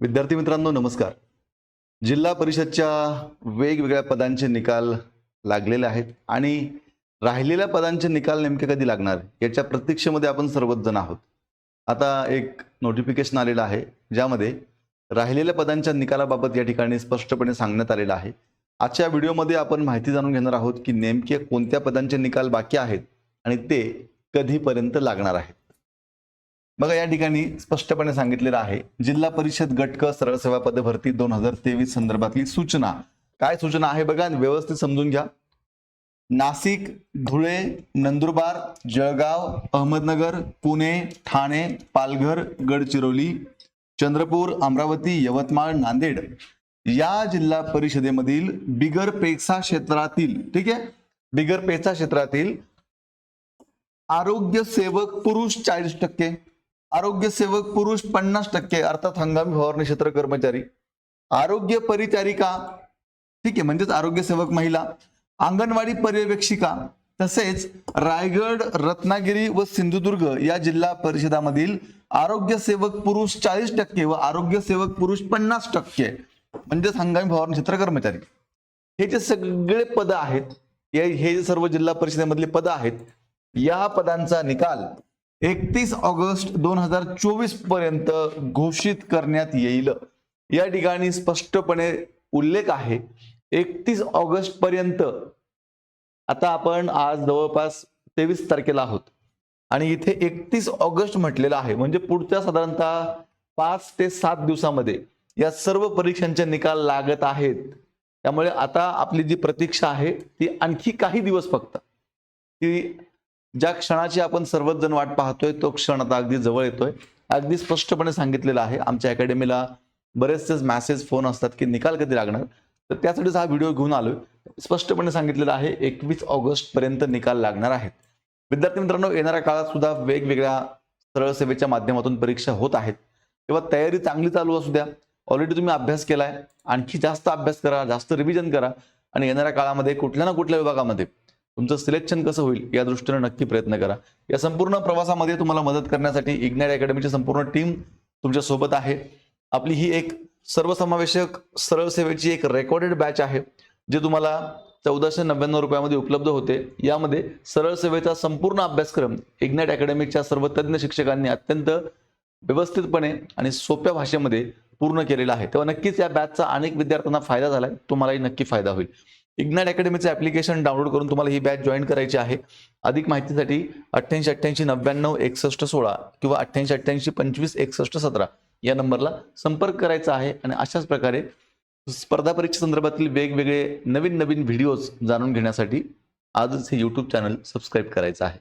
विद्यार्थी मित्रांनो नमस्कार. जिल्हा परिषदच्या वेगवेगळ्या पदांचे निकाल लागलेले आहेत आणि राहिलेल्या पदांचे निकाल नेमके कधी लागणार याच्या प्रतीक्षेमध्ये आपण सर्वच जण आहोत. आता एक नोटिफिकेशन आलेलं आहे ज्यामध्ये राहिलेल्या पदांच्या निकालाबाबत या ठिकाणी स्पष्टपणे सांगण्यात आलेलं आहे. आजच्या व्हिडिओमध्ये आपण माहिती जाणून घेणार आहोत की नेमके कोणत्या पदांचे निकाल बाकी आहेत आणि ते कधीपर्यंत लागणार आहेत. बघा या ठिकाणी स्पष्टपणे सांगितलेलं आहे जिल्हा परिषद गट क सरळ सेवा पद भरती 2023 संदर्भातली सूचना. काय सूचना आहे बघा व्यवस्थित समजून घ्या. नाशिक, धुळे, नंदुरबार, जळगाव, अहमदनगर, पुणे, ठाणे, पालघर, गडचिरोली, चंद्रपूर, अमरावती, यवतमाळ, नांदेड या जिल्हा परिषदेमधील बिगर पेसा क्षेत्रातील, ठीक आहे, बिगर पेसा क्षेत्रातील आरोग्य सेवक पुरुष 40%, आरोग्य सेवक पुरुष 50%, अर्थात हंगामी फवारणी क्षेत्र कर्मचारी, आरोग्य परिचारिका, ठीक आहे, म्हणजेच आरोग्य सेवक महिला, अंगणवाडी पर्यवेक्षिका, तसेच रायगड, रत्नागिरी व सिंधुदुर्ग या जिल्हा परिषदामधील आरोग्य सेवक पुरुष 40% व आरोग्य सेवक पुरुष 50%, म्हणजेच हंगामी फवारणी क्षेत्र कर्मचारी. हे जे सगळे पद आहेत, हे जे सर्व जिल्हा परिषदेमधले पद आहेत, या पदांचा निकाल 31 ऑगस्ट 2024 पर्यंत घोषित करण्यात येईल. या ठिकाणी स्पष्टपणे उल्लेख आहे 31 ऑगस्ट पर्यंत. आता आपण आज जवळपास 23 तारखेला आहोत आणि इथे 31 ऑगस्ट म्हटलेलं आहे, म्हणजे पुढच्या साधारणतः 5 ते 7 दिवसामध्ये या सर्व परीक्षांचे निकाल लागत आहेत. त्यामुळे आता आपली जी प्रतीक्षा आहे ती आणखी काही दिवस फक्त, ती ज्या क्षणाची आपण सर्वच जण वाट पाहतोय तो क्षण आता अगदी जवळ येतोय. अगदी स्पष्टपणे सांगितलेलं आहे. आमच्या अकॅडमीला बरेचसे मेसेज फोन असतात की निकाल कधी लागणार, तर त्यासाठीच हा व्हिडिओ घेऊन आलोय. स्पष्टपणे सांगितलेलं आहे 21 ऑगस्ट पर्यंत निकाल लागणार आहेत. विद्यार्थी मित्रांनो, येणाऱ्या काळात सुद्धा वेगवेगळ्या सरळ सेवेच्या माध्यमातून परीक्षा होत आहेत, तेव्हा तयारी चांगली चालू असू द्या. ऑलरेडी तुम्ही अभ्यास केलाय, आणखी जास्त अभ्यास करा, जास्त रिव्हिजन करा आणि येणाऱ्या काळामध्ये कुठल्या ना कुठल्या विभागामध्ये तुमचं सिलेक्शन कसं होईल या दृष्टीने नक्की प्रयत्न करा. या संपूर्ण प्रवासामध्ये तुम्हाला मदत करण्यासाठी इग्नाइट अकॅडमीची संपूर्ण टीम तुमच्या सोबत आहे. आपली ही एक सर्वसमावेशक सरळ सेवेची एक रेकॉर्डेड बॅच आहे जे तुम्हाला 1499 रुपयामध्ये उपलब्ध होते. यामध्ये सरळ सेवेचा संपूर्ण अभ्यासक्रम इग्नाइट अकॅडमीच्या सर्व तज्ञ शिक्षकांनी अत्यंत व्यवस्थितपणे आणि सोप्या भाषेमध्ये पूर्ण केलेला आहे. तेव्हा नक्कीच या बॅचचा अनेक विद्यार्थ्यांना फायदा झालाय, तुम्हालाही नक्की फायदा होईल. इग्नाइट अकॅडमीचं ऍप्लिकेशन डाउनलोड करून तुम्हाला ही बॅच जॉईन करायची आहे. अधिक माहितीसाठी 8888906116 किंवा 8888256117 या नंबरला संपर्क करायचा आहे. आणि अशाच प्रकारे स्पर्धा परीक्षा संदर्भातील वेगवेगळे नवीन व्हिडिओज जाणून घेण्यासाठी आजच हे YouTube चॅनल सबस्क्राईब करायचं आहे.